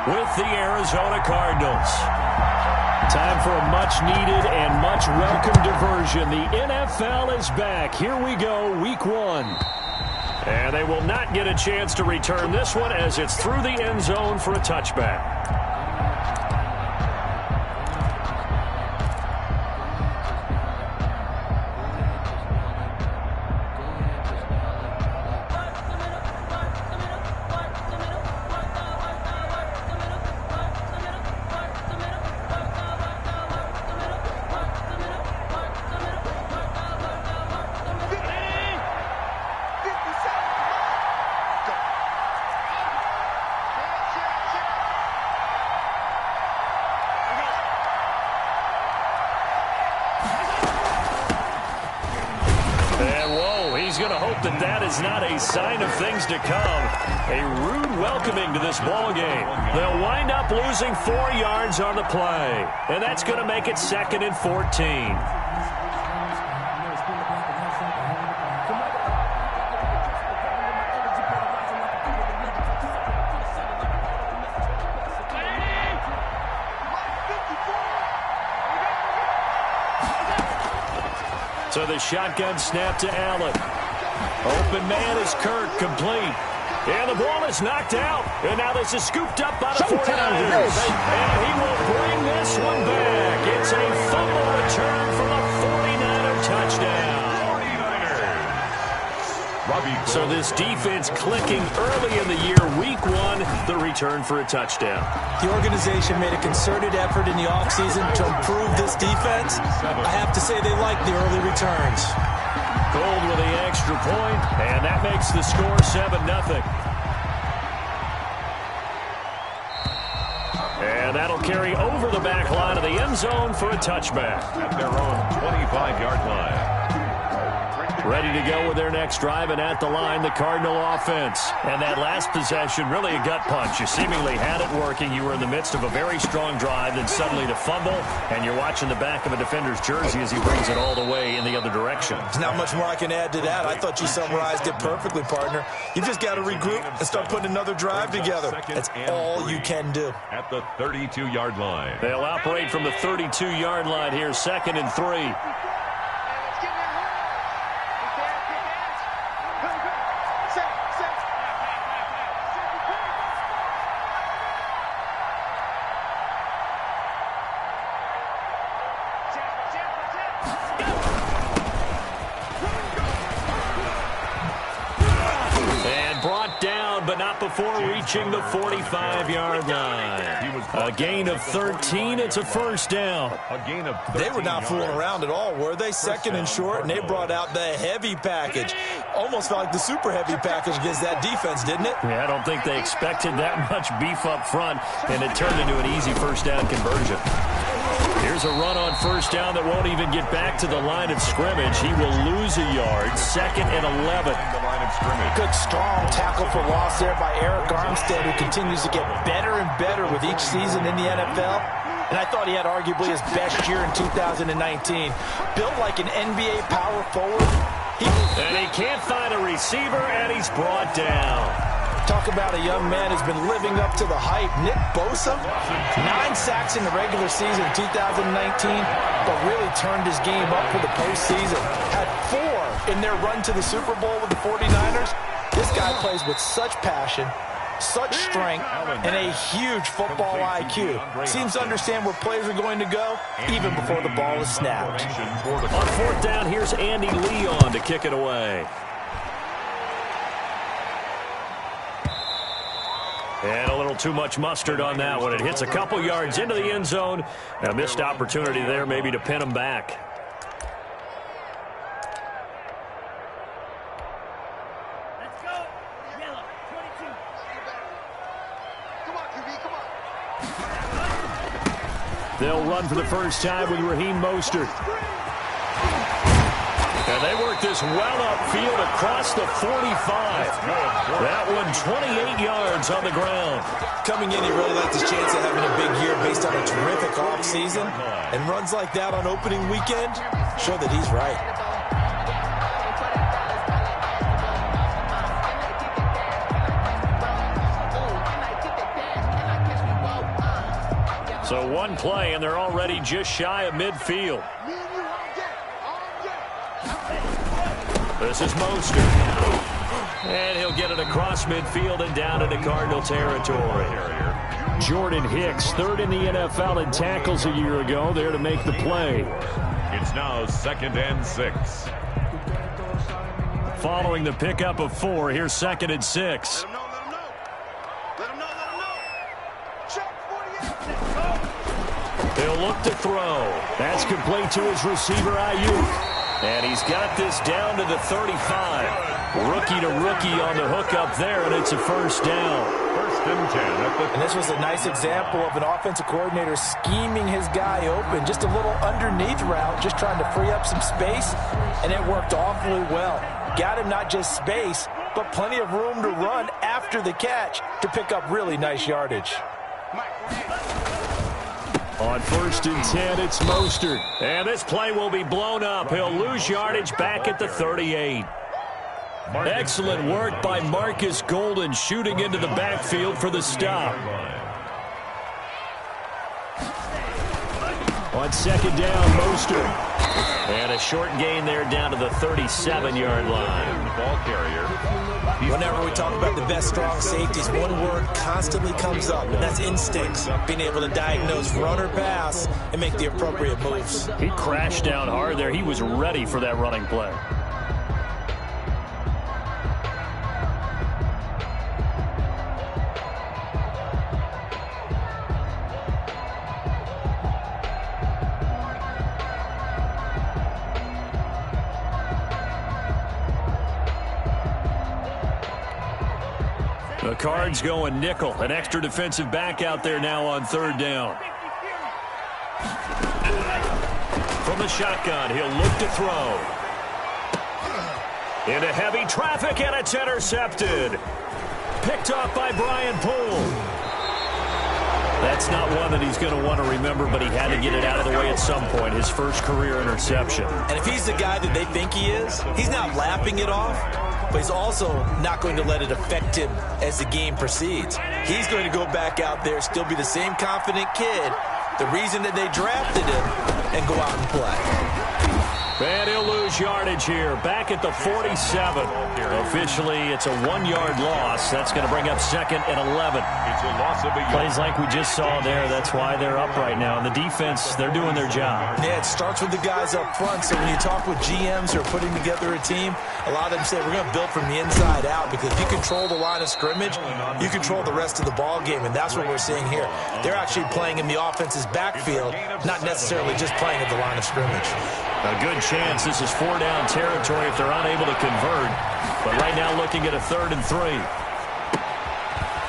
with the Arizona Cardinals. Time for a much-needed and much-welcome diversion. The NFL is back. Here we go, Week 1. And they will not get a chance to return this one as it's through the end zone for a touchback. That is not a sign of things to come. A rude welcoming to this ball game. They'll wind up losing 4 yards on the play, and that's going to make it 2nd and 14. So the shotgun snap to Allen. Open man is Kirk, complete. And the ball is knocked out. And now this is scooped up by the 49ers. And he will bring this one back. It's a fumble return for the 49er touchdown. So this defense clicking early in the year, Week 1, the return for a touchdown. The organization made a concerted effort in the offseason to improve this defense. I have to say they like the early returns. Gold with the extra point, and that makes the score 7-0. And that'll carry over the back line of the end zone for a touchback. At their own 25-yard line. Ready to go with their next drive, and at the line, the Cardinal offense. And that last possession, really a gut punch. You seemingly had it working. You were in the midst of a very strong drive, then suddenly the fumble, and you're watching the back of a defender's jersey as he brings it all the way in the other direction. There's not much more I can add to that. I thought you summarized it perfectly, partner. You just got to regroup and start putting another drive together. That's all you can do. At the 32-yard line. They'll operate from the 32-yard line here, 2nd and 3. But not before reaching the 45-yard line. A gain of 13. It's a first down. A gain of 13. They were not fooling around at all, were they? 2nd and short, and they brought out the heavy package. Almost felt like the super heavy package against that defense, didn't it? Yeah, I don't think they expected that much beef up front, and it turned into an easy first down conversion. Here's a run on first down that won't even get back to the line of scrimmage. He will lose a yard. 2nd and 11. Good, strong tackle for loss there by Eric Armstead, who continues to get better and better with each season in the NFL. And I thought he had arguably his best year in 2019. Built like an NBA power forward. And he can't find a receiver, and he's brought down. Talk about a young man who's been living up to the hype. Nick Bosa, 9 sacks in the regular season in 2019, but really turned his game up for the postseason. Had 4 in their run to the Super Bowl with the 49ers. This guy plays with such passion, such strength, and a huge football IQ. Seems to understand where plays are going to go, even before the ball is snapped. On 4th down, here's Andy Leon to kick it away. And a little too much mustard on that one. It hits a couple yards into the end zone. A missed opportunity there maybe to pin him back. Let's go. Yellow, 22. Come on, QB, come on. They'll run for the first time with Raheem Mostert. And they work this well upfield across the 45. That one 28 yards on the ground. Coming in, he really liked his chance of having a big year based on a terrific offseason. And runs like that on opening weekend show that he's right. So one play, and they're already just shy of midfield. This is Mostert. And he'll get it across midfield and down into Cardinal territory. Jordan Hicks, third in the NFL in tackles a year ago, there to make the play. It's now 2nd and 6. Following the pickup of 4, here's 2nd and 6. He'll look to throw. That's complete to his receiver, Ayuk. And he's got this down to the 35. Rookie to rookie on the hook up there, and it's a first down. 1st and 10. And this was a nice example of an offensive coordinator scheming his guy open. Just a little underneath route, just trying to free up some space, and it worked awfully well. Got him not just space, but plenty of room to run after the catch to pick up really nice yardage. On 1st and 10, it's Mostert. And this play will be blown up. He'll lose yardage back at the 38. Excellent work by Marcus Golden, shooting into the backfield for the stop. On 2nd down, Mostert. And a short gain there down to the 37-yard line. Ball carrier. Whenever we talk about the best strong safeties, one word constantly comes up, and that's instincts. Being able to diagnose run or pass and make the appropriate moves. He crashed down hard there. He was ready for that running play. The Cards going nickel. An extra defensive back out there now on 3rd down. From the shotgun, he'll look to throw. Into heavy traffic, and it's intercepted. Picked off by Brian Poole. That's not one that he's going to want to remember, but he had to get it out of the way at some point. His first career interception. And if he's the guy that they think he is, he's not laughing it off, but he's also not going to let it affect him as the game proceeds. He's going to go back out there, still be the same confident kid, the reason that they drafted him, and go out and play. And he'll lose yardage here, back at the 47. Officially, it's a 1-yard loss. That's going to bring up 2nd and 11. It's a loss of a yard. Plays like we just saw there. That's why they're up right now. And the defense, they're doing their job. Yeah, it starts with the guys up front. So when you talk with GMs who are putting together a team, a lot of them say we're going to build from the inside out, because if you control the line of scrimmage, you control the rest of the ball game, and that's what we're seeing here. They're actually playing in the offense's backfield, not necessarily just playing at the line of scrimmage. A good chance this is 4-down territory if they're unable to convert. But right now looking at a 3rd and 3.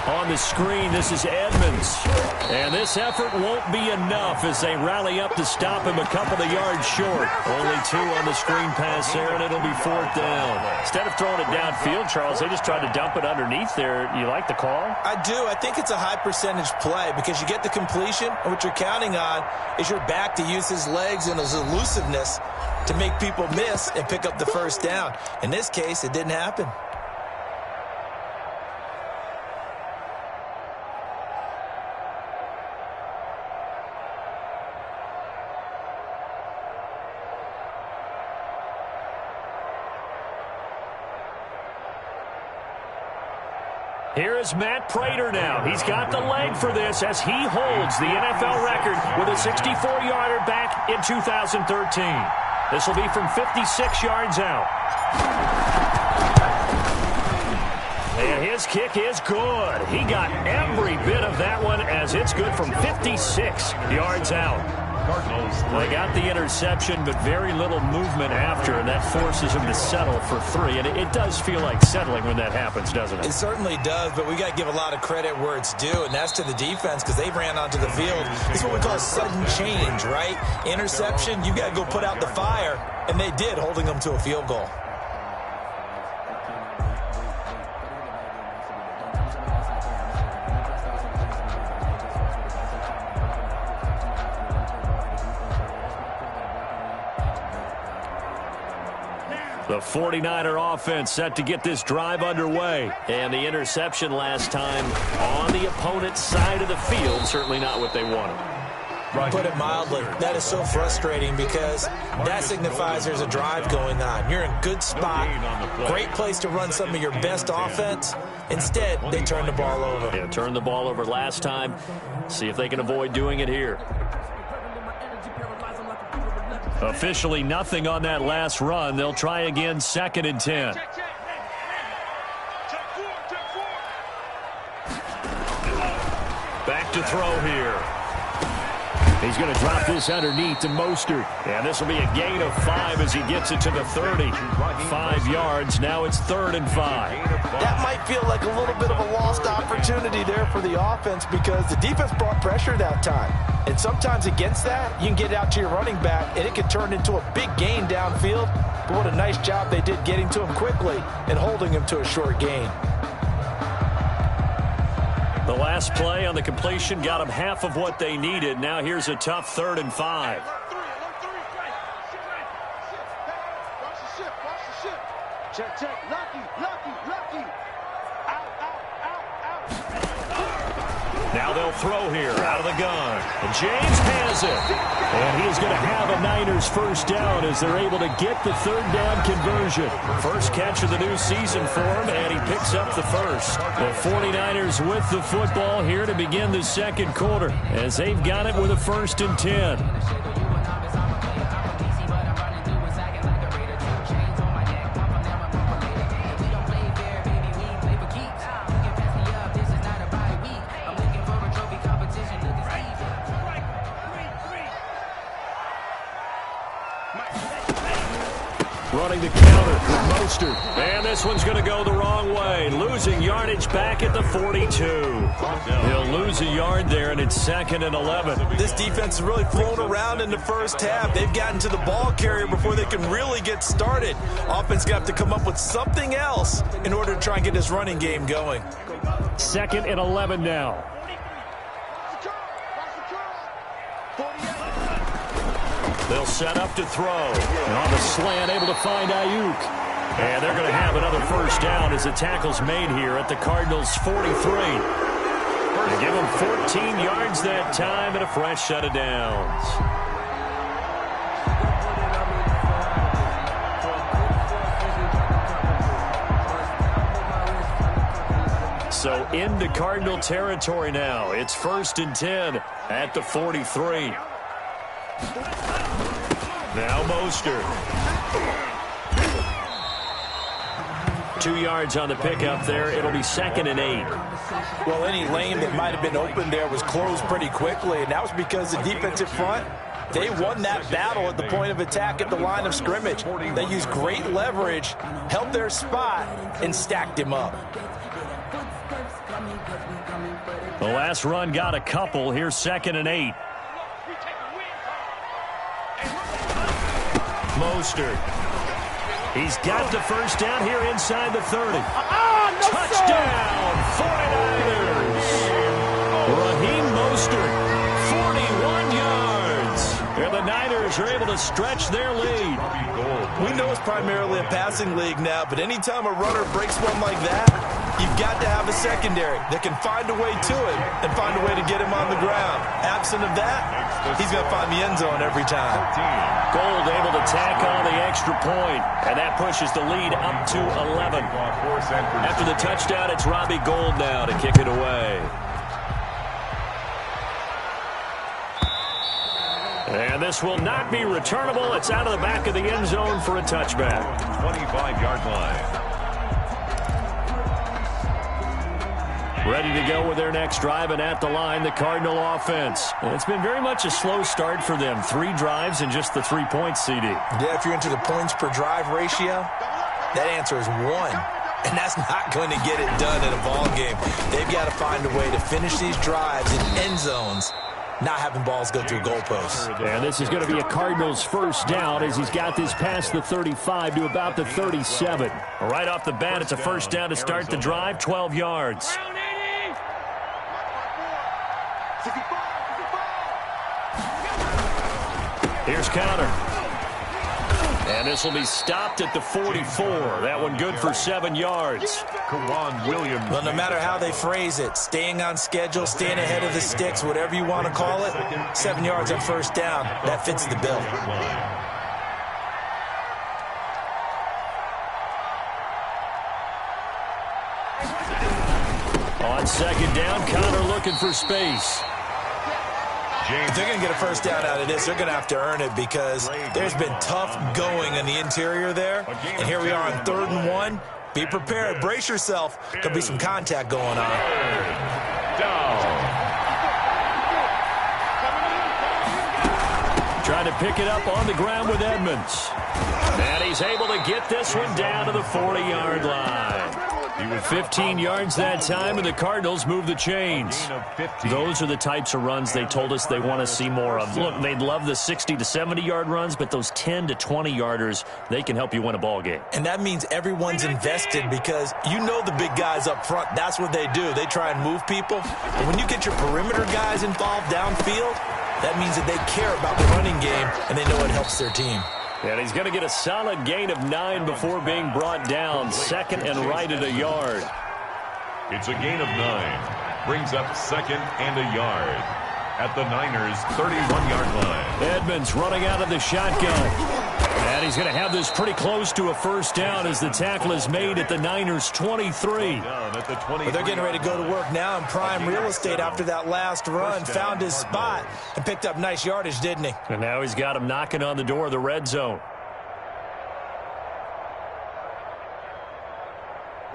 On the screen, this is Edmonds. And this effort won't be enough as they rally up to stop him a couple of yards short. Only 2 on the screen pass there, and it'll be 4th down. Instead of throwing it downfield, Charles, they just tried to dump it underneath there. You like the call? I do. I think it's a high percentage play because you get the completion, and what you're counting on is your back to use his legs and his elusiveness to make people miss and pick up the first down. In this case, it didn't happen. Here is Matt Prater now. He's got the leg for this as he holds the NFL record with a 64-yarder back in 2013. This will be from 56 yards out. And his kick is good. He got every bit of that one as it's good from 56 yards out. Cardinals. They got the interception, but very little movement after, and that forces him to settle for 3. And it does feel like settling when that happens, doesn't it? It certainly does, but we got to give a lot of credit where it's due, and that's to the defense because they ran onto the field. It's what we call sudden change, right? Interception, you got to go put out the fire, and they did, holding them to a field goal. The 49er offense set to get this drive underway. And the interception last time on the opponent's side of the field, certainly not what they wanted. Put it mildly, that is so frustrating because that signifies there's a drive going on. You're in a good spot, great place to run some of your best offense. Instead, they turn the ball over. Yeah, turned the ball over last time. See if they can avoid doing it here. Officially nothing on that last run. They'll try again, 2nd and 10. Back to throw here. He's going to drop this underneath to Mostert. And this will be a gain of 5 as he gets it to the 30. 5 yards. Now it's 3rd and 5. That might feel like a little bit of a lost opportunity there for the offense because the defense brought pressure that time. And sometimes against that, you can get out to your running back, and it can turn into a big gain downfield. But what a nice job they did getting to him quickly and holding him to a short gain. The last play on the completion got them half of what they needed. Now here's a tough 3rd and 5. Check. Lucky. Now they'll throw here out of the gun. And James has it. And he's going to have a Niners first down as they're able to get the 3rd down conversion. First catch of the new season for him, and he picks up the first. The 49ers with the football here to begin the 2nd quarter as they've got it with a 1st and 10. Running the counter with Mostert. And this one's going to go the wrong way. Losing yardage back at the 42. He'll lose a yard there, and it's 2nd and 11. This defense has really flown around in the first half. They've gotten to the ball carrier before they can really get started. Offense got to come up with something else in order to try and get this running game going. 2nd and 11 now. They'll set up to throw. And on the slant, able to find Ayuk. And they're going to have another first down as the tackle's made here at the Cardinals' 43. They give them 14 yards that time and a fresh set of downs. So into Cardinal territory now. It's 1st and 10 at the 43. Now Mostert. 2 yards on the pickup there. It'll be 2nd and 8. Well, any lane that might have been open there was closed pretty quickly, and that was because the defensive front, they won that battle at the point of attack at the line of scrimmage. They used great leverage, held their spot, and stacked him up. The last run got a couple. Here's 2nd and 8. Mostert. He's got the first down here inside the 30. Touchdown, 49ers. Raheem Mostert, 41 yards. And the Niners are able to stretch their lead. We know it's primarily a passing league now, but anytime a runner breaks one like that, you've got to have a secondary that can find a way to it and find a way to get him on the ground. Absent of that, he's going to find the end zone every time. Gold able to tack on the extra point, and that pushes the lead up to 11. After the touchdown, it's Robbie Gould now to kick it away. And this will not be returnable. It's out of the back of the end zone for a touchback. 25-yard line. Ready to go with their next drive, and at the line, the Cardinal offense. And it's been very much a slow start for them. 3 drives and just the 3 points, CD. Yeah, if you're into the points per drive ratio, that answer is 1. And that's not going to get it done in a ball game. They've got to find a way to finish these drives in end zones, not having balls go through goalposts. And this is going to be a Cardinals first down as he's got this past the 35 to about the 37. Right off the bat, it's a first down to start the drive, 12 yards. Here's counter. And this will be stopped at the 44. That one good for 7 yards. Well, no matter how they phrase it, staying on schedule, staying ahead of the sticks, whatever you want to call it, 7 yards on first down, that fits the bill. On second down, Connor looking for space. If they're going to get a first down out of this, they're going to have to earn it because there's been tough going in the interior there. And here we are on 3rd and 1. Be prepared. Brace yourself. Could be some contact going on. Trying to pick it up on the ground with Edmonds. And he's able to get this one down to the 40-yard line. 15 yards that time, and the Cardinals move the chains. Those are the types of runs they told us they want to see more of. Look, they'd love the 60 to 70-yard runs, but those 10 to 20-yarders, they can help you win a ball game. And that means everyone's invested because you know the big guys up front. That's what they do. They try and move people. But when you get your perimeter guys involved downfield, that means that they care about the running game, and they know it helps their team. And he's going to get a solid gain of 9 before being brought down. 2nd and right at a yard. It's a gain of 9. Brings up 2nd and a yard at the Niners' 31-yard line. Edmonds running out of the shotgun. And he's going to have this pretty close to a first down as the tackle is made at the Niners' 23. But they're getting ready to go to work now in prime real estate after that last run. Found his spot and picked up nice yardage, didn't he? And now he's got him knocking on the door of the red zone.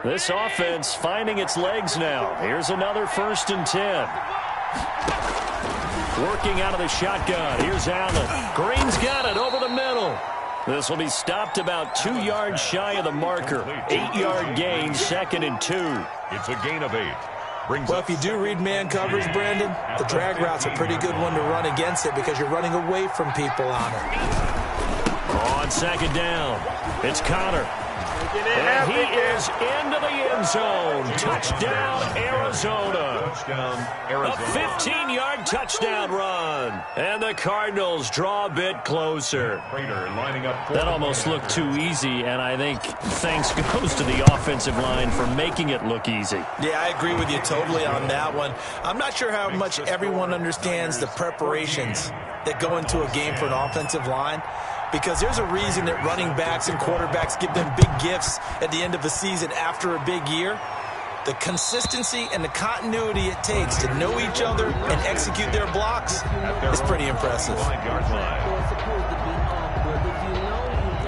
This offense finding its legs now. Here's another 1st and 10. Working out of the shotgun. Here's Allen. Green's got it over the middle. This will be stopped about 2 yards shy of the marker. 8-yard gain, 2nd and 2. It's a gain of 8. Well, if you do read man coverage, Brandon, the drag route's a pretty good one to run against it because you're running away from people on it. On 2nd down, it's Connor. And he is into the end zone. Touchdown, Arizona. A 15-yard touchdown run. And the Cardinals draw a bit closer. That almost looked too easy, and I think thanks goes to the offensive line for making it look easy. Yeah, I agree with you totally on that one. I'm not sure how much everyone understands the preparations that go into a game for an offensive line. Because there's a reason that running backs and quarterbacks give them big gifts at the end of the season after a big year. The consistency and the continuity it takes to know each other and execute their blocks is pretty impressive.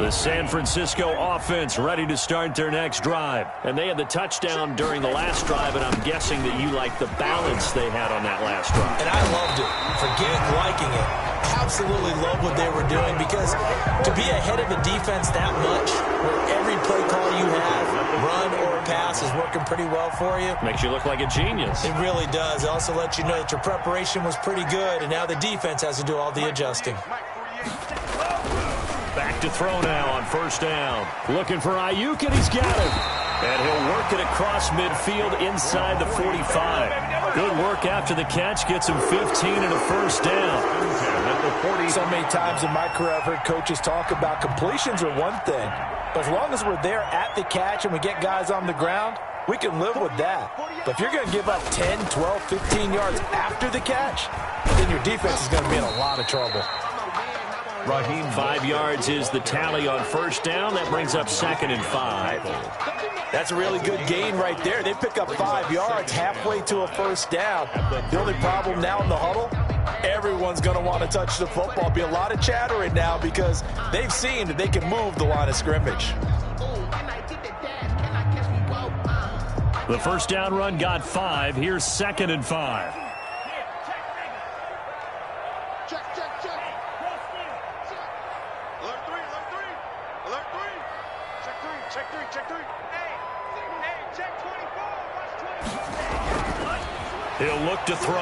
The San Francisco offense ready to start their next drive. And they had the touchdown during the last drive, and I'm guessing that you like the balance they had on that last drive. And I loved it. Forget liking it. Absolutely love what they were doing because to be ahead of a defense that much, where every play call you have, run or pass, is working pretty well for you. Makes you look like a genius. It really does. It also lets you know that your preparation was pretty good, and now the defense has to do all the adjusting. Back to throw now on 1st down. Looking for Ayuk, and he's got it. And he'll work it across midfield inside the 45. Good work after the catch. Gets him 15 and a 1st down. So many times in my career I've heard coaches talk about completions are one thing. But as long as we're there at the catch and we get guys on the ground, we can live with that. But if you're going to give up 10, 12, 15 yards after the catch, then your defense is going to be in a lot of trouble. 5 yards is the tally on 1st down. That brings up 2nd and 5. That's a really good gain right there. They pick up 5 yards halfway to a 1st down. The only problem now in the huddle, everyone's going to want to touch the football. Be a lot of chattering now because they've seen that they can move the line of scrimmage. The 1st down run got 5. Here's 2nd and 5. He'll look to throw.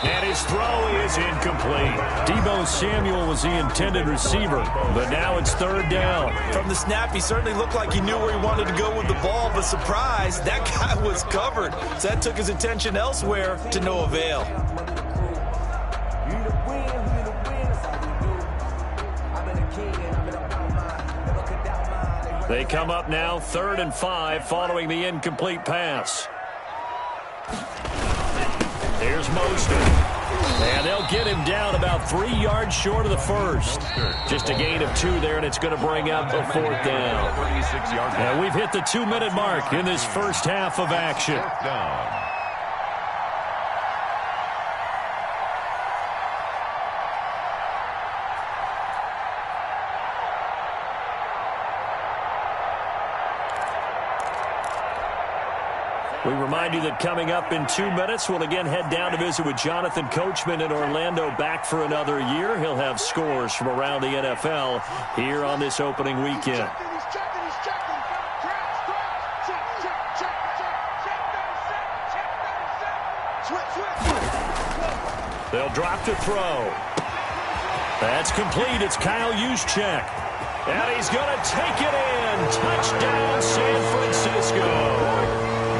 And his throw is incomplete. Deebo Samuel was the intended receiver, but now it's 3rd down. From the snap, he certainly looked like he knew where he wanted to go with the ball, but surprise, that guy was covered. So that took his attention elsewhere to no avail. They come up now 3rd and 5 following the incomplete pass. Here's Mostert. And they'll get him down about 3 yards short of the first. Just a gain of 2 there, and it's going to bring up a 4th down. And we've hit the 2-minute mark in this first half of action. We remind you that coming up in 2 minutes, we'll again head down to visit with Jonathan Coachman in Orlando, back for another year. He'll have scores from around the NFL here on this opening weekend. They'll drop to throw. That's complete. It's Kyle Juszczyk. And he's going to take it in. Touchdown, San Francisco.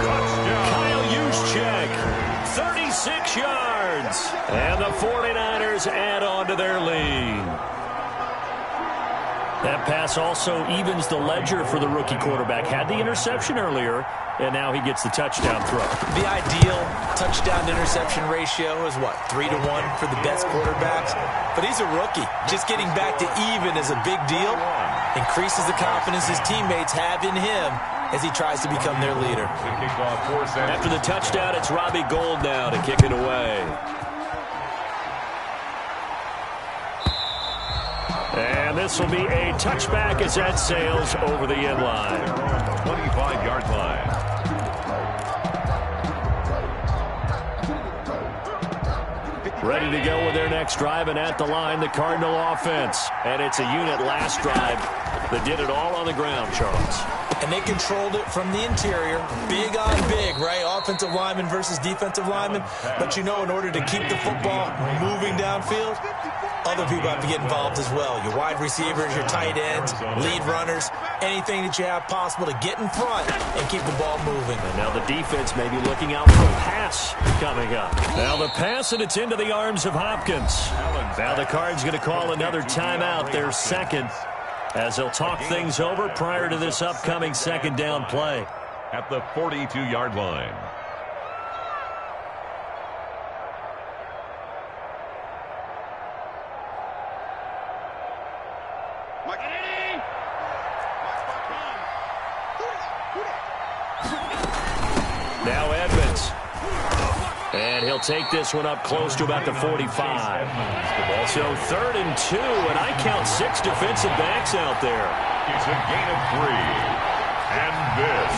Kyle Juszczyk, 36 yards. And the 49ers add on to their lead. That pass also evens the ledger for the rookie quarterback. Had the interception earlier, and now he gets the touchdown throw. The ideal touchdown-interception ratio is what, 3-1 for the best quarterbacks? But he's a rookie. Just getting back to even is a big deal. Increases the confidence his teammates have in him as he tries to become their leader. After the touchdown, it's Robbie Gould now to kick it away. And this will be a touchback as that sails over the end line. 25-yard line. Ready to go with their next drive, and at the line, the Cardinal offense. And it's a unit last drive that did it all on the ground, Charles. And they controlled it from the interior. Big on big, right? Offensive lineman versus defensive lineman. But you know, in order to keep the football moving downfield, other people have to get involved as well. Your wide receivers, your tight ends, lead runners, anything that you have possible to get in front and keep the ball moving. And now the defense may be looking out for a pass coming up. Now the pass, and it's into the arms of Hopkins. Now the Cards going to call another timeout, their second, as they'll talk things over prior to this upcoming second down play. At the 42-yard line. Now Edmonds. And he'll take this one up close to about the 45. So 3rd and 2, and I count 6 defensive backs out there. It's a gain of 3. And this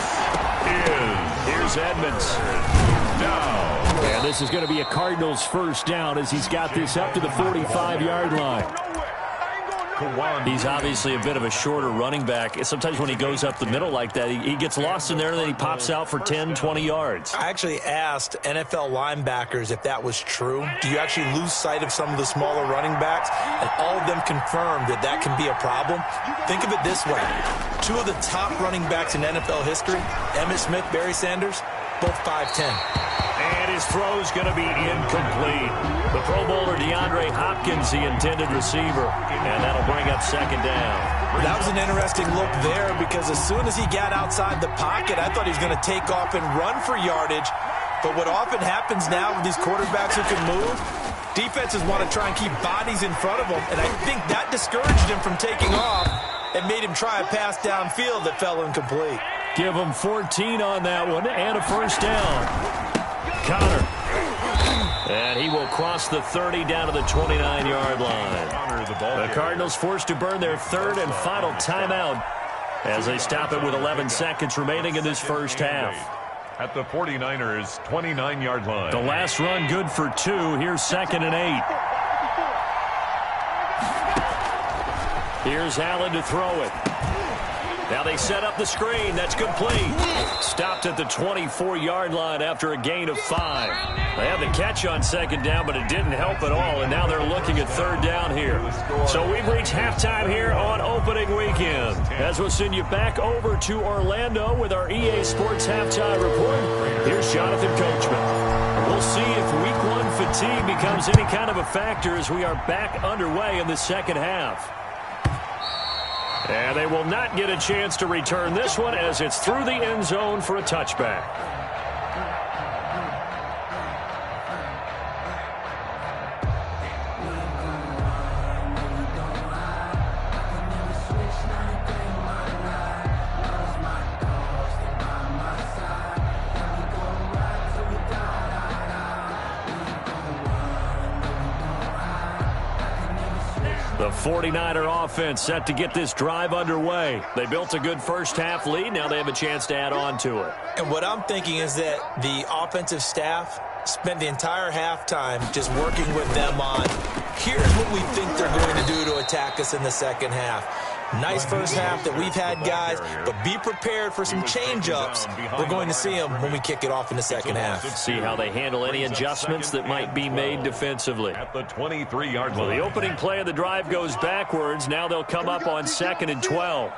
is... Here's Edmonds. Down. And this is going to be a Cardinals first down as he's got this up to the 45-yard line. He's obviously a bit of a shorter running back. Sometimes when he goes up the middle like that, he gets lost in there, and then he pops out for 10, 20 yards. I actually asked NFL linebackers if that was true. Do you actually lose sight of some of the smaller running backs? And all of them confirmed that that can be a problem. Think of it this way. 2 of the top running backs in NFL history, Emmitt Smith, Barry Sanders, both 5'10". And his throw's going to be incomplete. The Pro Bowler DeAndre Hopkins, the intended receiver. And that'll bring up second down. That was an interesting look there because as soon as he got outside the pocket, I thought he was going to take off and run for yardage. But what often happens now with these quarterbacks who can move, defenses want to try and keep bodies in front of them. And I think that discouraged him from taking off and made him try a pass downfield that fell incomplete. Give him 14 on that one and a first down. Connor. And he will cross the 30 down to the 29-yard line. The Cardinals forced to burn their 3rd and final timeout as they stop it with 11 seconds remaining in this first half. At the 49ers' 29-yard line. The last run good for 2. Here's 2nd and 8. Here's Allen to throw it. Now they set up the screen. That's complete. Stopped at the 24-yard line after a gain of 5. They had the catch on second down, but it didn't help at all, and now they're looking at 3rd down here. So we've reached halftime here on opening weekend. As we'll send you back over to Orlando with our EA Sports Halftime Report, here's Jonathan Coachman. We'll see if Week 1 fatigue becomes any kind of a factor as we are back underway in the second half. And they will not get a chance to return this one as it's through the end zone for a touchback. The 49er offense set to get this drive underway. They built a good first-half lead. Now they have a chance to add on to it. And what I'm thinking is that the offensive staff spent the entire halftime just working with them on, here's what we think they're going to do to attack us in the second half. Nice first half that we've had, guys, but be prepared for some change-ups. We're going to see them when we kick it off in the second half. See how they handle any adjustments that might be made defensively. At the 23-yard line. The opening play of the drive goes backwards. Now they'll come up on 2nd and 12.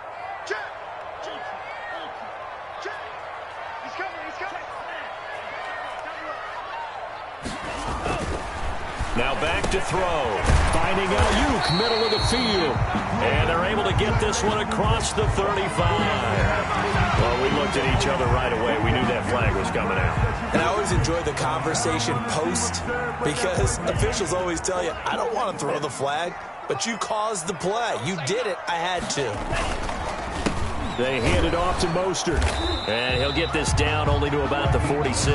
Now back to throw. Finding Ayuk, middle of the field. And they're able to get this one across the 35. Well, we looked at each other right away. We knew that flag was coming out. And I always enjoy the conversation post because officials always tell you, I don't want to throw the flag, but you caused the play. You did it. I had to. They hand it off to Mostert. And he'll get this down only to about the 46.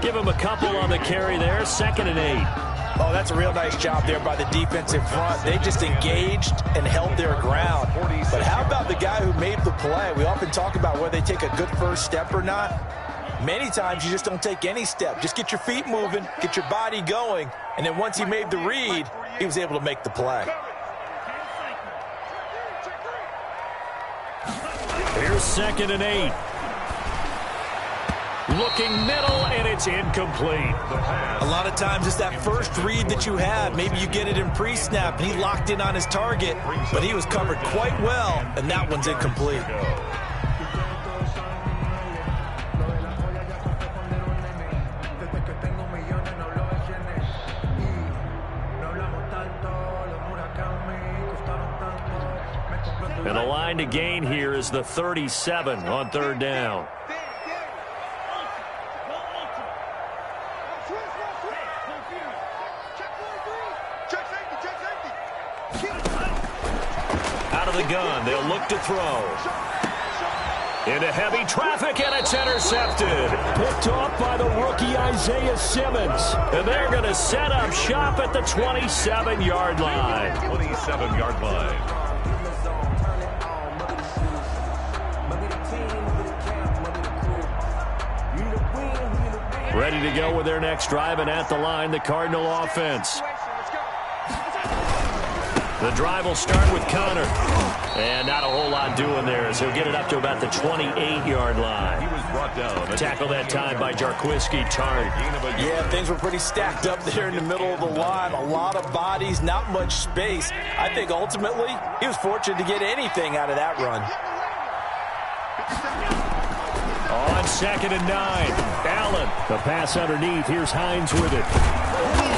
Give him a couple on the carry there. 2nd and 8. Oh, that's a real nice job there by the defensive front. They just engaged and held their ground. But how about the guy who made the play? We often talk about whether they take a good first step or not. Many times you just don't take any step. Just get your feet moving, get your body going, and then once he made the read, he was able to make the play. Here's 2nd and 8. Looking middle, and it's incomplete. A lot of times it's that first read that you have. Maybe you get it in pre-snap, and he locked in on his target, but he was covered quite well, and that one's incomplete. And the line to gain here is the 37 on 3rd down. Out of the gun, they'll look to throw. Into heavy traffic, and it's intercepted. Picked off by the rookie Isaiah Simmons. And they're going to set up shop at the 27-yard line. 27-yard line. Ready to go with their next drive, and at the line, the Cardinal offense. The drive will start with Connor. And not a whole lot doing there as he'll get it up to about the 28-yard line. He was brought down. Tackle that time by Jarquiski Tartt. Yeah, things were pretty stacked up there in the middle of the line. A lot of bodies, not much space. I think ultimately he was fortunate to get anything out of that run. On 2nd and 9, Allen. The pass underneath. Here's Hines with it.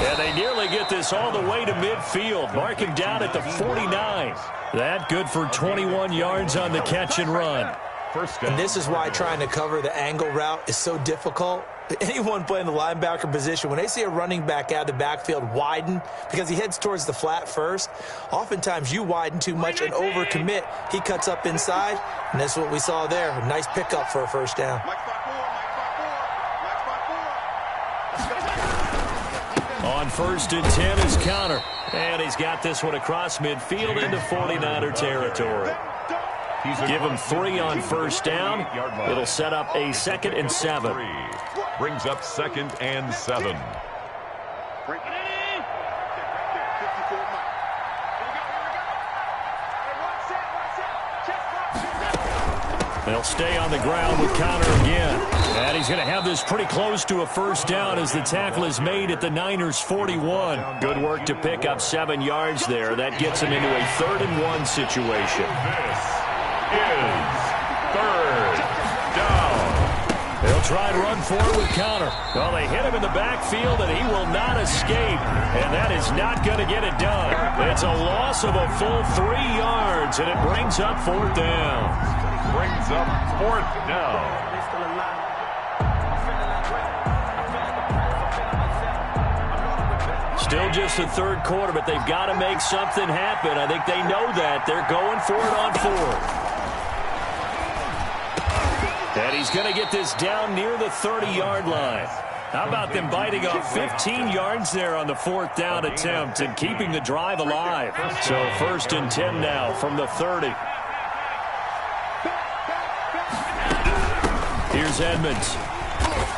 And they nearly get this all the way to midfield. Mark him down at the 49. That good for 21 yards on the catch and run. And this is why trying to cover the angle route is so difficult. Anyone playing the linebacker position, when they see a running back out of the backfield widen because he heads towards the flat first, oftentimes you widen too much and overcommit. He cuts up inside, and that's what we saw there. A nice pickup for a first down. On 1st and 10 is Connor. And he's got this one across midfield into 49er territory. Give him 3 on first down. It'll set up a 2nd and 7. Brings up 2nd and 7. They'll stay on the ground with Connor again. And he's going to have this pretty close to a first down as the tackle is made at the Niners' 41. Good work to pick up 7 yards there. That gets him into a 3rd and 1 situation. This is 3rd down. They'll They'll try and run forward with Connor. Well, they hit him in the backfield, and he will not escape. And that is not going to get it done. It's a loss of a full 3 yards, and it brings up 4th down. Brings up 4th down. Still just the 3rd quarter, but they've got to make something happen. I think they know that. They're going for it on 4th. And he's going to get this down near the 30-yard line. How about them biting off 15 yards there on the 4th down attempt and keeping the drive alive? So 1st and 10 now from the 30. Here's Edmonds.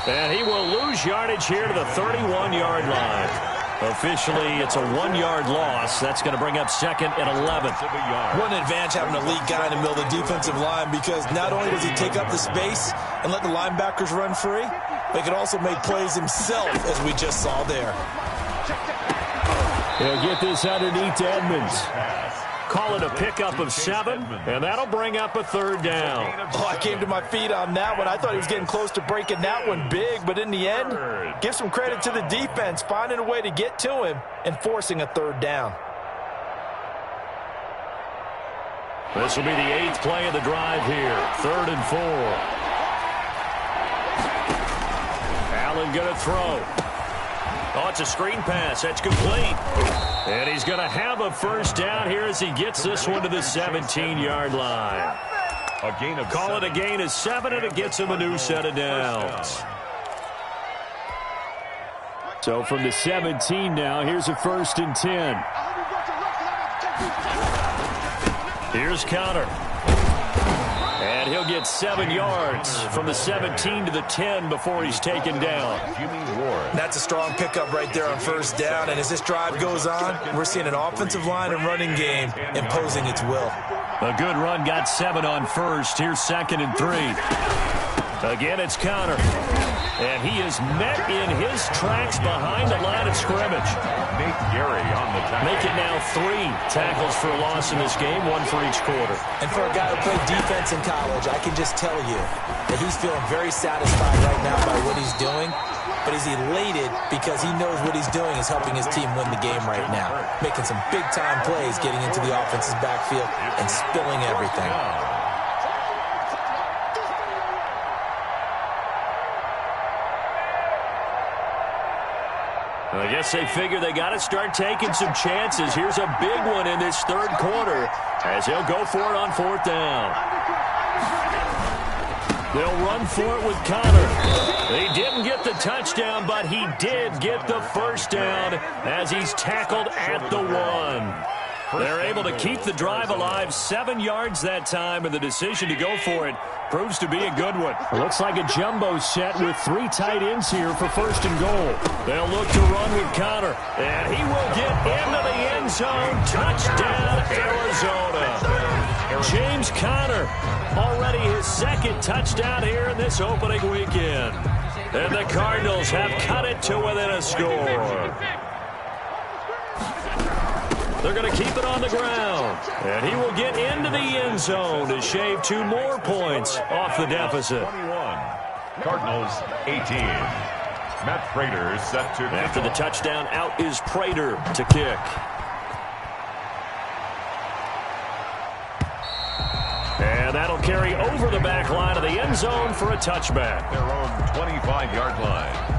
And he will lose yardage here to the 31-yard line. Officially, it's a 1-yard loss. That's going to bring up 2nd and 11. What an advantage having an elite guy in the middle of the defensive line, because not only does he take up the space and let the linebackers run free, but he can also make plays himself, as we just saw there. He'll get this underneath to Edmonds. Call it a pickup of 7, and that'll bring up a 3rd down. Oh, I came to my feet on that one. I thought he was getting close to breaking that one big, but in the end, give some credit to the defense, finding a way to get to him and forcing a 3rd down. This will be the 8th play of the drive here. 3rd and 4. Allen going to throw. Oh, it's a screen pass. That's complete. And he's going to have a 1st down here as he gets this one to the 17-yard line. A gain of Call 7. it a gain of 7, and it gets him a new set of downs. So from the 17 now, here's a 1st and 10. Here's Connor. And he'll get 7 yards from the 17 to the 10 before he's taken down. That's a strong pickup right there on 1st down, and as this drive goes on, we're seeing an offensive line and running game imposing its will. A good run, got 7 on 1st. Here's 2nd and 3. Again, it's Connor. And he is met in his tracks behind the line of scrimmage. Nate Gary on the tackle. Make it now 3 tackles for a loss in this game, 1 for each quarter. And for a guy who played defense in college, I can just tell you that he's feeling very satisfied right now by what he's doing. But he's elated because he knows what he's doing is helping his team win the game right now. Making some big-time plays, getting into the offense's backfield and spilling everything. I guess they figure they got to start taking some chances. Here's a big one in this 3rd quarter as he'll go for it on 4th down. They'll run for it with Connor. They didn't get the touchdown, but he did get the 1st down as he's tackled at the 1. They're able to keep the drive alive, 7 yards that time, and the decision to go for it proves to be a good one. It looks like a jumbo set with 3 tight ends here for 1st and goal. They'll look to run with Connor, and he will get into the end zone. Touchdown, Arizona. James Conner, already his 2nd touchdown here in this opening weekend. And the Cardinals have cut it to within a score. They're going to keep it on the ground. And he will get into the end zone to shave 2 more points off the deficit. 21. Cardinals 18. Matt Prater set to kick. After the touchdown, out is Prater to kick. And that'll carry over the back line of the end zone for a touchback. Their own 25-yard line.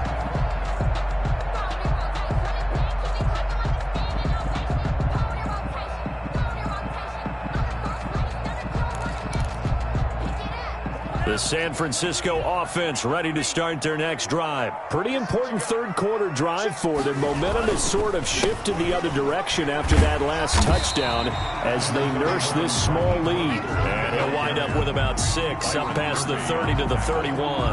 The San Francisco offense ready to start their next drive. Pretty important 3rd quarter drive for them. Momentum has sort of shifted the other direction after that last touchdown as they nurse this small lead. And he'll wind up with about 6 up past the 30 to the 31.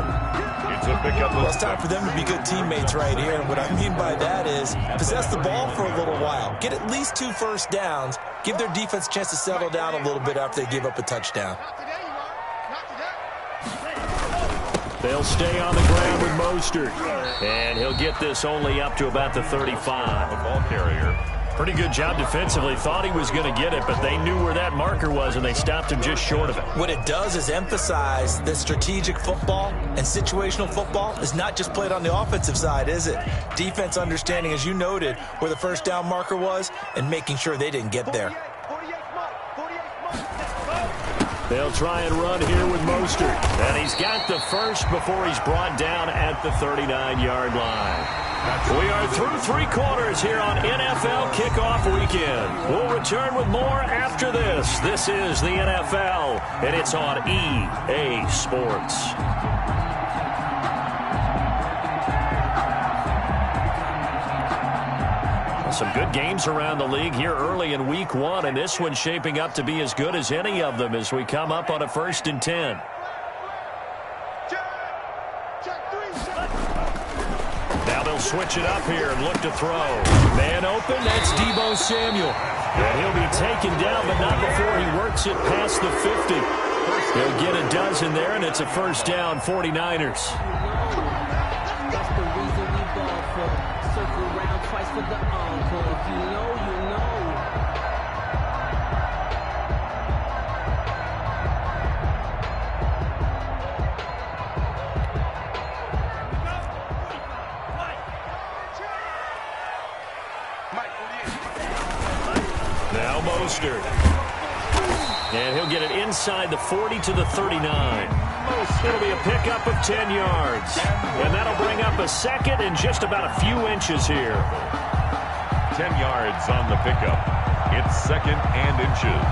It's a pickup. Well, it's time for them to be good teammates right here. And what I mean by that is possess the ball for a little while. Get at least 2 first downs. Give their defense a chance to settle down a little bit after they give up a touchdown. They'll stay on the ground with Mostert. And he'll get this only up to about the 35. The ball carrier Pretty good job defensively. Thought he was going to get it, but they knew where that marker was, and they stopped him just short of it. What it does is emphasize that strategic football and situational football is not just played on the offensive side, is it? Defense understanding, as you noted, where the first down marker was and making sure they didn't get there. They'll try and run here with Mostert. And he's got the first before he's brought down at the 39-yard line. We are through 3 quarters here on NFL Kickoff Weekend. We'll return with more after this. This is the NFL, and it's on EA Sports. Some good games around the league here early in Week 1, and this one's shaping up to be as good as any of them as we come up on a 1st and 10. Now they'll switch it up here and look to throw. Man open, that's Deebo Samuel. And he'll be taken down, but not before he works it past the 50. He'll get a dozen there, and it's a first down, 49ers. That's the reason we ball for. Circle around twice for the encore. If you know, you know. Now Mostert. And he'll get it inside the 40 to the 39. It'll be a pickup of 10 yards. And that'll bring up a second and just about a few inches here. 10 yards on the pickup. It's 2nd and inches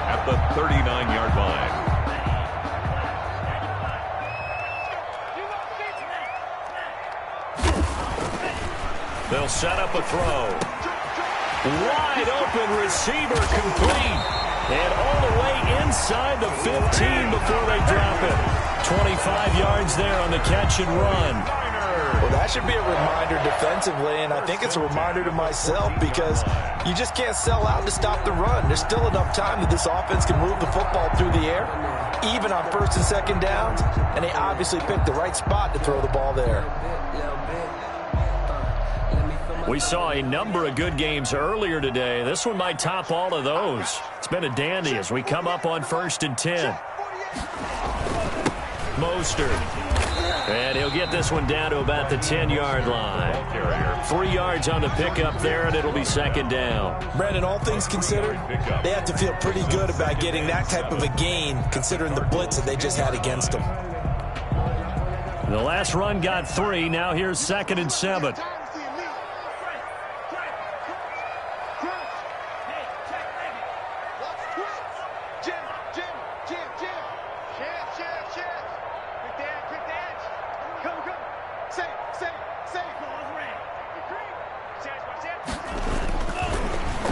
at the 39-yard line. They'll set up a throw. Wide open receiver complete. And all the way inside the 15 before they drop it. 25 yards there on the catch and run. Well, that should be a reminder defensively, and I think it's a reminder to myself because you just can't sell out to stop the run. There's still enough time that this offense can move the football through the air, even on 1st and 2nd downs, and they obviously picked the right spot to throw the ball there. We saw a number of good games earlier today. This one might top all of those. It's been a dandy as we come up on 1st and 10. Mostert. And he'll get this one down to about the 10-yard line. 3 yards on the pickup there, and it'll be 2nd down. Brandon, all things considered, they have to feel pretty good about getting that type of a gain, considering the blitz that they just had against them. The last run got 3. Now here's 2nd and 7.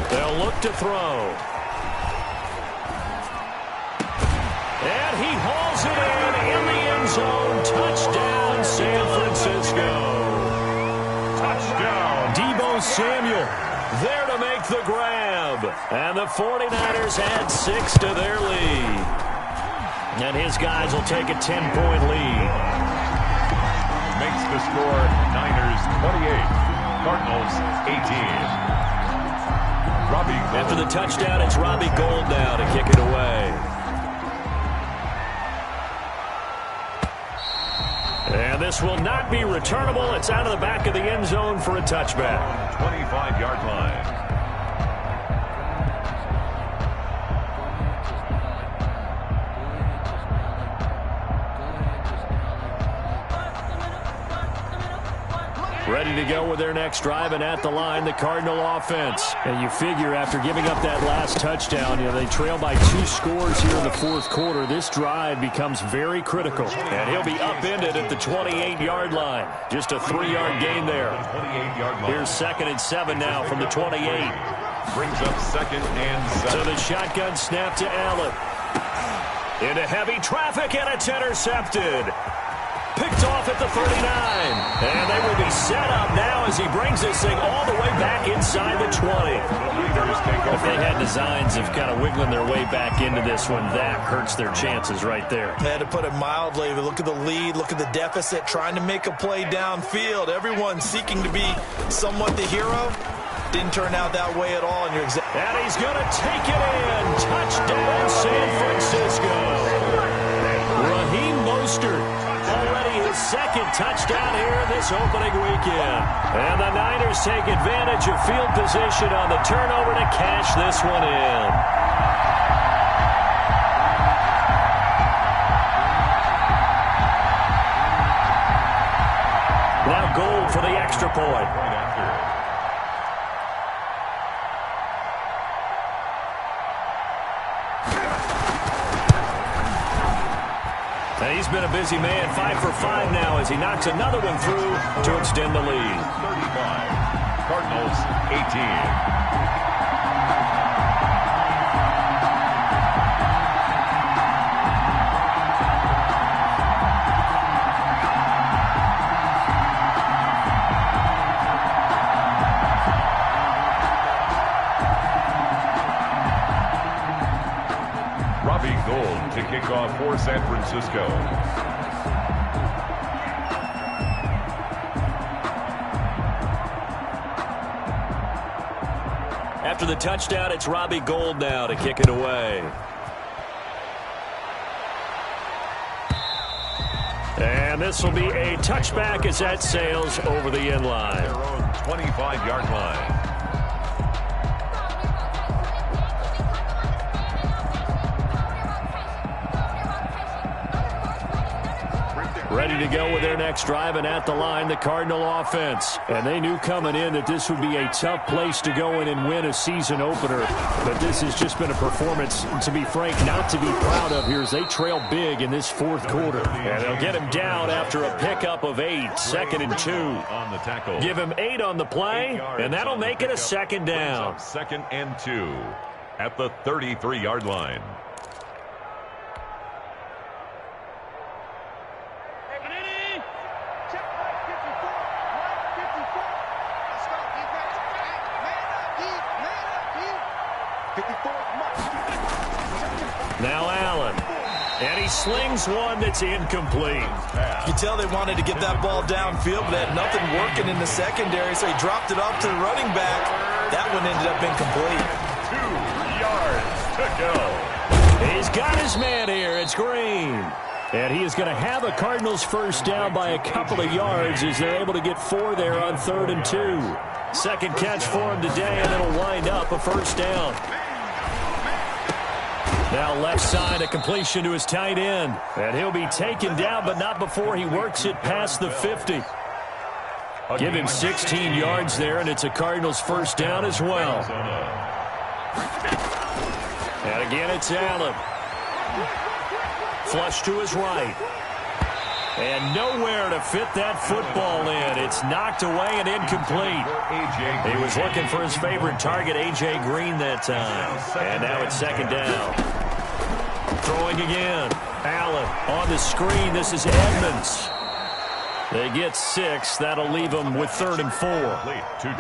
They'll look to throw. And he hauls it in the end zone. Touchdown, San Francisco. Touchdown. Deebo Samuel there to make the grab. And the 49ers add 6 to their lead. And his guys will take a 10-point lead. Makes the score Niners 28, Cardinals 18. After the touchdown, it's Robbie Gould now to kick it away. And this will not be returnable. It's out of the back of the end zone for a touchback. 25-yard line. Ready to go with their next drive, and at the line, the Cardinal offense. And you figure after giving up that last touchdown, they trail by 2 scores here in the 4th quarter. This drive becomes very critical. And he'll be upended at the 28-yard line. Just a 3-yard gain there. 28-yard line. Here's 2nd and 7 now from the 28. Brings up 2nd and 7. So the shotgun snap to Allen. Into heavy traffic, and it's intercepted. Picked off at the 39. And they will be set up now as he brings this thing all the way back inside the 20. If they had designs of kind of wiggling their way back into this one, that hurts their chances right there. They had to put it mildly. Look at the lead, look at the deficit, trying to make a play downfield. Everyone seeking to be somewhat the hero. Didn't turn out that way at all. And he's going to take it in. Touchdown, San Francisco. Raheem Mostert, already his second touchdown here this opening weekend. And the Niners take advantage of field position on the turnover to cash this one in. Now Gold for the extra point. He's been a busy man, 5 for 5 now as he knocks another one through to extend the lead. 35, Cardinals 18. Gold to kick off for San Francisco. After the touchdown, it's Robbie Gould now to kick it away. And this will be a touchback as that sails over the end line. Their own 25-yard line. Ready to go with their next drive, and at the line, the Cardinal offense. And they knew coming in that this would be a tough place to go in and win a season opener. But this has just been a performance, to be frank, not to be proud of here as they trail big in this fourth quarter. And they'll get him down after a pickup of 8, 2nd and 2. On the tackle. Give him 8 on the play, and that'll make it a second down. 2nd and 2 at the 33-yard line. Now Allen. And he slings one that's incomplete. You can tell they wanted to get that ball downfield, but had nothing working in the secondary, so he dropped it off to the running back. That one ended up incomplete. 2 yards to go. He's got his man here. It's Green. And he is going to have a Cardinals first down by a couple of yards as they're able to get 4 there on 3rd and 2. Second catch for him today, and it'll wind up a first down. Now left side, a completion to his tight end. And he'll be taken down, but not before he works it past the 50. Give him 16 yards there, and it's a Cardinals first down as well. And again, it's Allen. Flush to his right. And nowhere to fit that football in. It's knocked away and incomplete. He was looking for his favorite target, A.J. Green, that time. And now it's second down. Throwing again. Allen on the screen. This is Edmonds. They get 6. That'll leave them with 3rd and 4.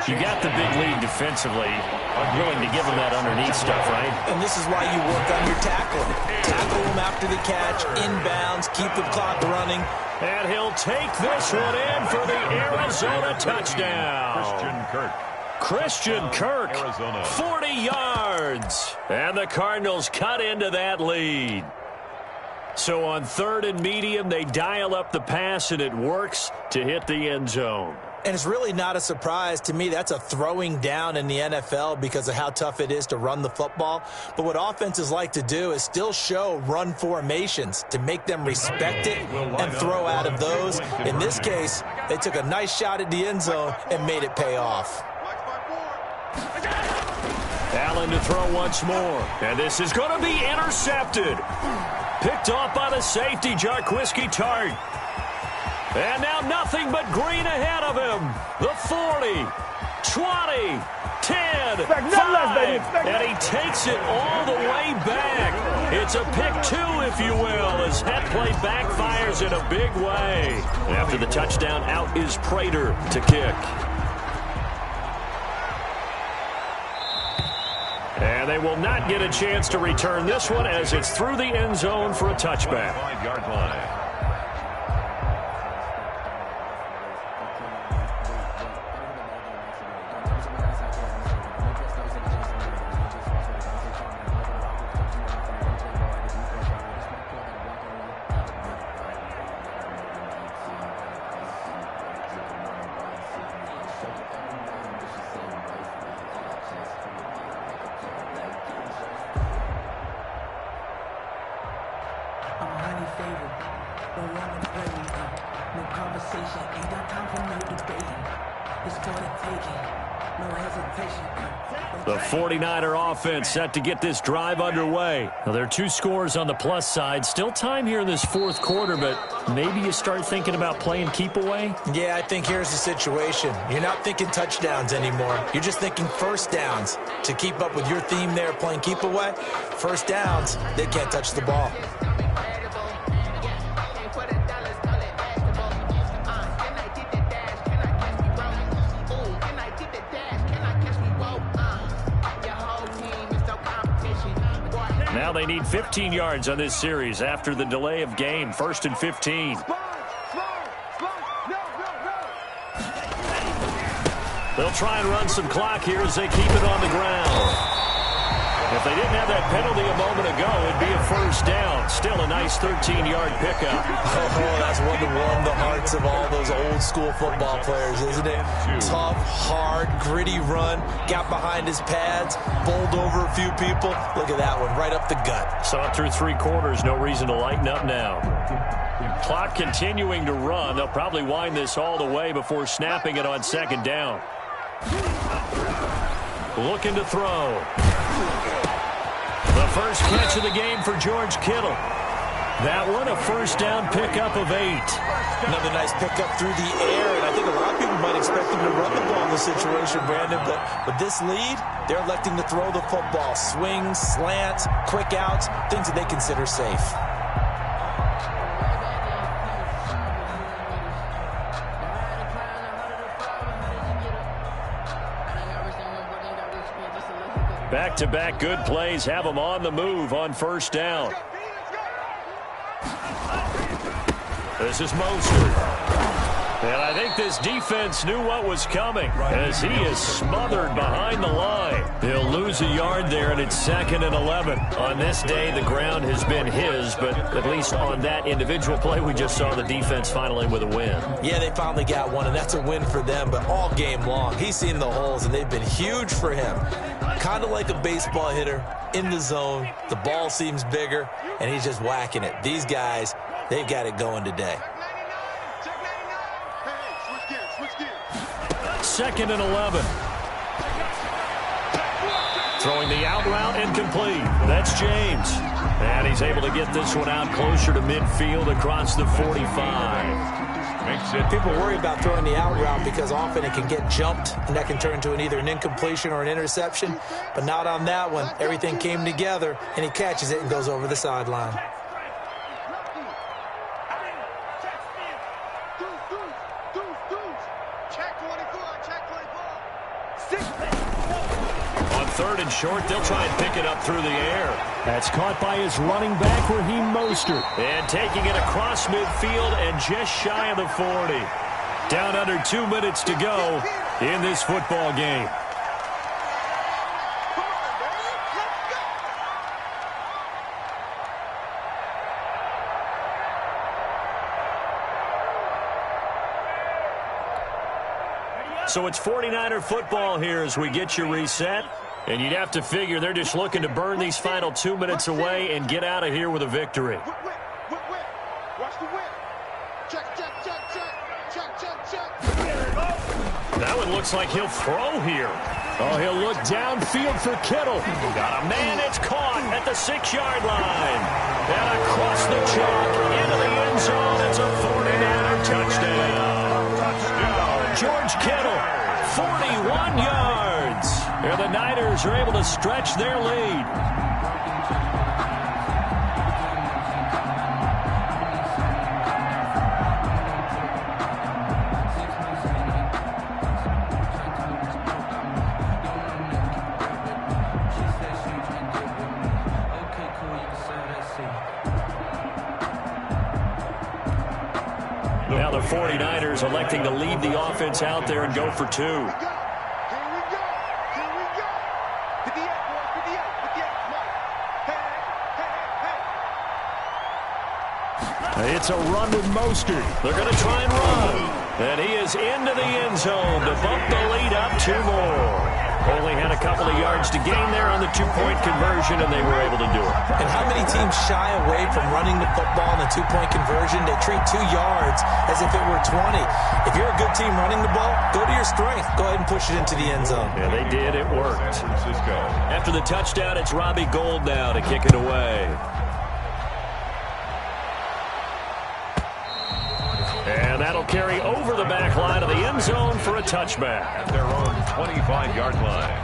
You got the big lead defensively. I'm willing to give them that underneath stuff, right? And this is why you work on your tackling. Tackle them after the catch, inbounds, keep the clock running. And he'll take this one in for the Arizona touchdown. Christian Kirk, Arizona. 40 yards. And the Cardinals cut into that lead. So on 3rd and medium, they dial up the pass, and it works to hit the end zone. And it's really not a surprise to me. That's a throwing down in the NFL because of how tough it is to run the football. But what offenses like to do is still show run formations to make them respect it and throw out of those. In this case, they took a nice shot at the end zone and made it pay off. Allen to throw once more. And this is going to be intercepted. Picked off by the safety, Jarquiski Tart. And now nothing but Green ahead of him. The 40, 20, 10, 5. And he takes it all the way back. It's a pick 2, if you will, as that play backfires in a big way. After the touchdown, out is Prater to kick. And they will not get a chance to return this one as it's through the end zone for a touchback. 5-yard line. conversation. Ain't got time for no debating. It's for the taking. No hesitation. The 49er offense set to get this drive underway. Now, there are 2 scores on the plus side. Still time here in this fourth quarter, but maybe you start thinking about playing keep away? Yeah, I think here's the situation. You're not thinking touchdowns anymore. You're just thinking first downs. To keep up with your theme there, playing keep away, first downs, they can't touch the ball. Now they need 15 yards on this series after the delay of game. 1st and 15. They'll try and run some clock here as they keep it on the ground. If they didn't have that penalty a moment ago, it'd be a first down. Still a nice 13-yard pickup. Oh, that's one to warm the hearts of all those old-school football players, isn't it? Tough, hard, gritty run. Got behind his pads, bowled over a few people. Look at that one, right up the gut. Saw it through 3 quarters. No reason to lighten up now. Clock continuing to run. They'll probably wind this all the way before snapping it on 2nd down. Looking to throw. The first catch of the game for George Kittle. That one, a first down pickup of 8. Another nice pickup through the air, and I think a lot of people might expect him to run the ball in this situation, Brandon, but with this lead, they're electing to throw the football. Swings, slants, quick outs, things that they consider safe. Back-to-back good plays have them on the move on first down. This is Mostert. And I think this defense knew what was coming as he is smothered behind the line. He'll lose a yard there, and it's 2nd and 11. On this day, the ground has been his, but at least on that individual play, we just saw the defense finally with a win. Yeah, they finally got one, and that's a win for them, but all game long, he's seen the holes, and they've been huge for him. Kind of like a baseball hitter in the zone. The ball seems bigger, and he's just whacking it. These guys, they've got it going today. 2nd and 11. Throwing the out route incomplete. That's James. And he's able to get this one out closer to midfield across the 45. People worry about throwing the out route because often it can get jumped, and that can turn into either an incompletion or an interception. But not on that one. Everything came together, and he catches it and goes over the sideline. On 3rd and short, they'll try and pick it up through the air. That's caught by his running back, Raheem Mostert. And taking it across midfield and just shy of the 40. Down under 2 minutes to go in this football game. So it's 49er football here as we get you reset. And you'd have to figure they're just looking to burn these final 2 minutes away and get out of here with a victory. Watch the whip. Check. That one looks like he'll throw here. Oh, he'll look downfield for Kittle. Got a man, it's caught at the 6-yard line. And across the chalk into the end zone. It's a 49er touchdown. George Kittle, 41 yards. And the Niners are able to stretch their lead. Now the 49ers electing to leave the offense out there and go for 2. It's a run with Mostert. They're going to try and run. And he is into the end zone to bump the lead up 2 more. Only had a couple of yards to gain there on the two-point conversion, and they were able to do it. And how many teams shy away from running the football in the two-point conversion? They treat 2 yards as if it were 20. If you're a good team running the ball, go to your strength. Go ahead and push it into the end zone. Yeah, they did. It worked. After the touchdown, it's Robbie Gould now to kick it away. And that'll carry over the back line of the end zone for a touchback. At their own 25-yard line.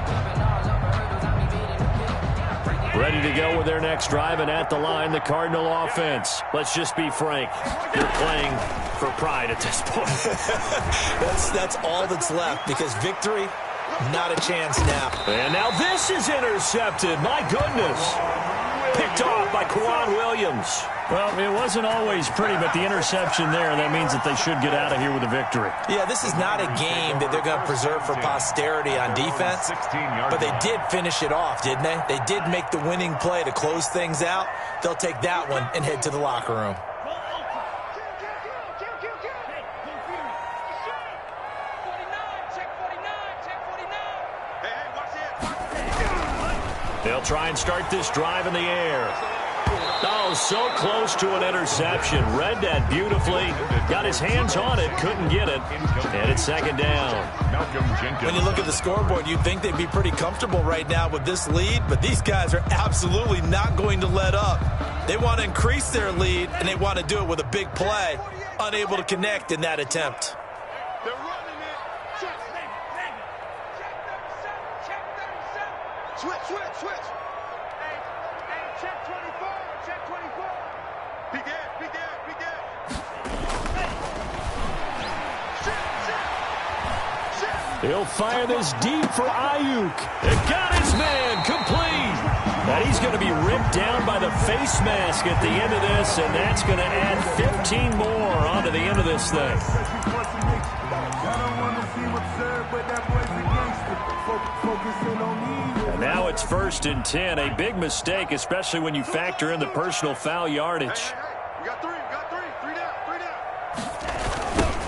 Ready to go with their next drive, and at the line, the Cardinal offense. Let's just be frank. They're playing for pride at this point. That's all that's left, because victory, not a chance now. And now this is intercepted. My goodness. Picked off by Kwan Williams. Well, it wasn't always pretty, but the interception there, that means that they should get out of here with a victory. Yeah, this is not a game that they're going to preserve for posterity on defense, but they did finish it off, didn't they? They did make the winning play to close things out. They'll take that one and head to the locker room. They'll try and start this drive in the air. Oh, so close to an interception. Read that beautifully. Got his hands on it, couldn't get it. And it's second down. When you look at the scoreboard, you'd think they'd be pretty comfortable right now with this lead, but these guys are absolutely not going to let up. They want to increase their lead, and they want to do it with a big play. Unable to connect in that attempt. They're running it. Switch. Hey, check 24. Check 24. Be good. He'll fire this deep for Ayuk. It got his man complete. And he's going to be ripped down by the face mask at the end of this, and that's going to add 15 more onto the end of this thing. And now it's 1st and 10. A big mistake, especially when you factor in the personal foul yardage. Hey, we got three. Three down.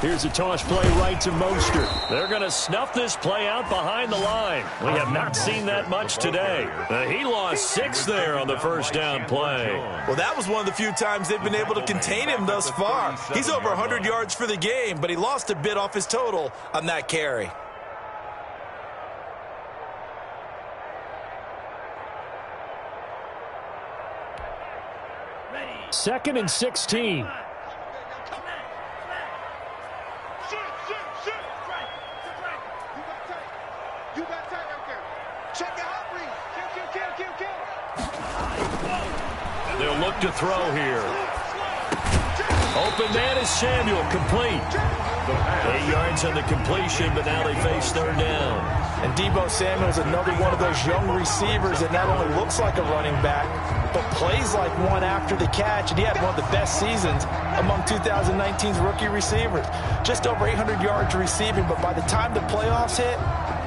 Here's a toss play right to Mostert. They're going to snuff this play out behind the line. We have not seen that much today. He lost 6 there on the first down play. Well, that was one of the few times they've been able to contain him thus far. He's over 100 yards for the game, but he lost a bit off his total on that carry. Second and 16. You got tight right there. Check your hot read. Kill. And they'll look to throw here. Open man is Samuel, complete. 8 yards on the completion, but now they face third down. And Deebo Samuel's another one of those young receivers that not only looks like a running back, but plays like one after the catch. And he had one of the best seasons among 2019's rookie receivers. Just over 800 yards receiving, but by the time the playoffs hit,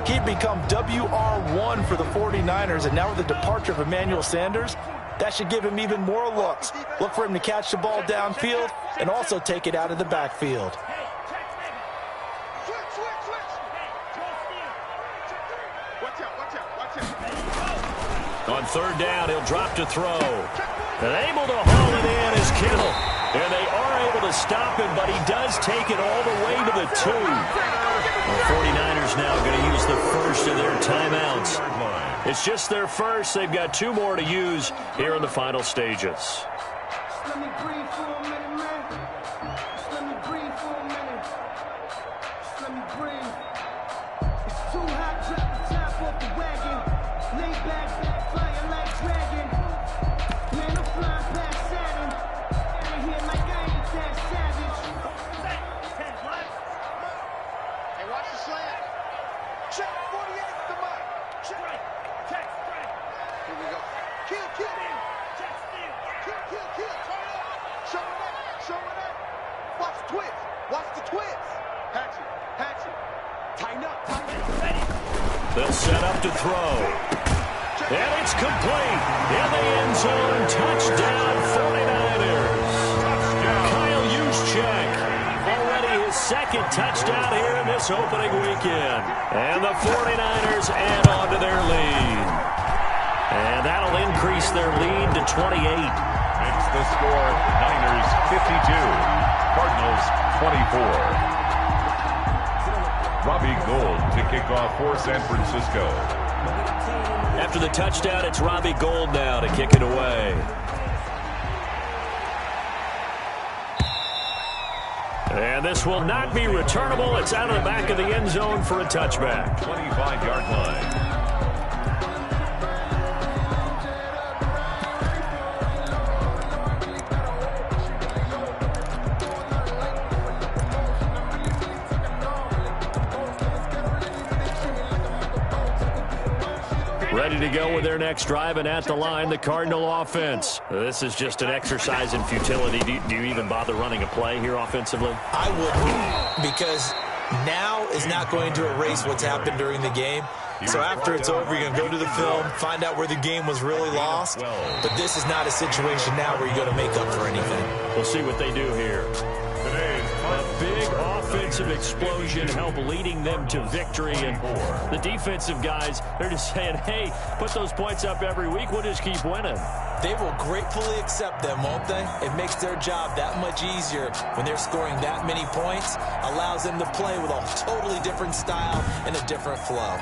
he'd become WR1 for the 49ers. And now with the departure of Emmanuel Sanders, that should give him even more looks. Look for him to catch the ball downfield and also take it out of the backfield. On third down, he'll drop to throw. And able to haul it in is Kittle. And they are able to stop him, but he does take it all the way to the 2. The 49ers now going to use the first of their timeouts. It's just their first. They've got 2 more to use here in the final stages. Let me breathe for a minute, man. Just let me breathe for a minute. Just let me breathe. It's too hot, drop the top off the wagon. Lay back, flying like dragon. Man, I'm flying past Saturn. Out of here like I ain't that savage. Hey, watch the slant. Check 48 the mic. Check. Here we go. Kill. Kill. Turn up. Showing up. Watch the twist. Hatchet. Tighten up. They'll set up to throw. And it's complete. In the end zone. Touchdown, 49ers. Kyle Juszczyk. Already his second touchdown here in this opening weekend. And the 49ers add on to their lead. And that'll increase their lead to 28. Makes the score Niners 52, Cardinals 24. Robbie Gould to kick off for San Francisco. After the touchdown, it's Robbie Gould now to kick it away. And this will not be returnable. It's out of the back of the end zone for a touchback. 25-yard line. Ready to go with their next drive, and at the line, the Cardinal offense. This is just an exercise in futility. Do you even bother running a play here offensively? I wouldn't, because now is not going to erase what's happened during the game. So after it's over, you're going to go to the film, find out where the game was really lost. But this is not a situation now where you're going to make up for anything. We'll see what they do here. A big offensive explosion helped leading them to victory. And the defensive guys, they're just saying, hey, put those points up every week. We'll just keep winning. They will gratefully accept them, won't they? It makes their job that much easier when they're scoring that many points. Allows them to play with a totally different style and a different flow.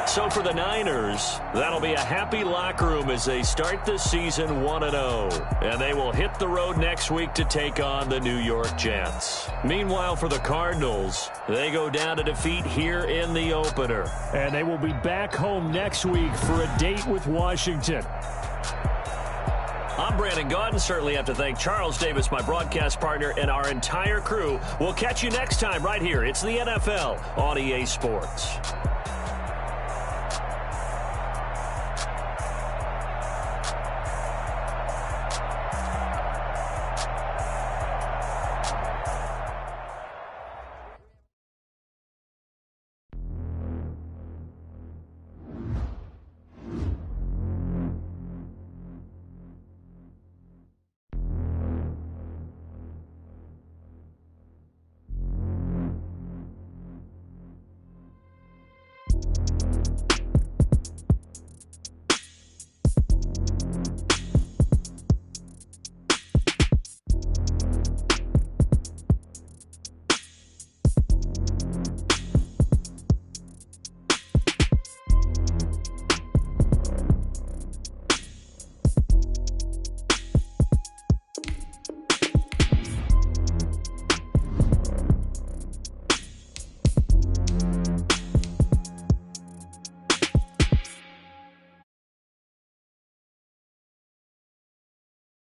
So for the Niners, that'll be a happy locker room as they start the season 1-0. And they will hit the road next week to take on the New York Jets. Meanwhile, for the Cardinals, they go down to defeat here in the opener. And they will be back home next week for a date with Washington. I'm Brandon Gaudin. Certainly have to thank Charles Davis, my broadcast partner, and our entire crew. We'll catch you next time right here. It's the NFL on EA Sports.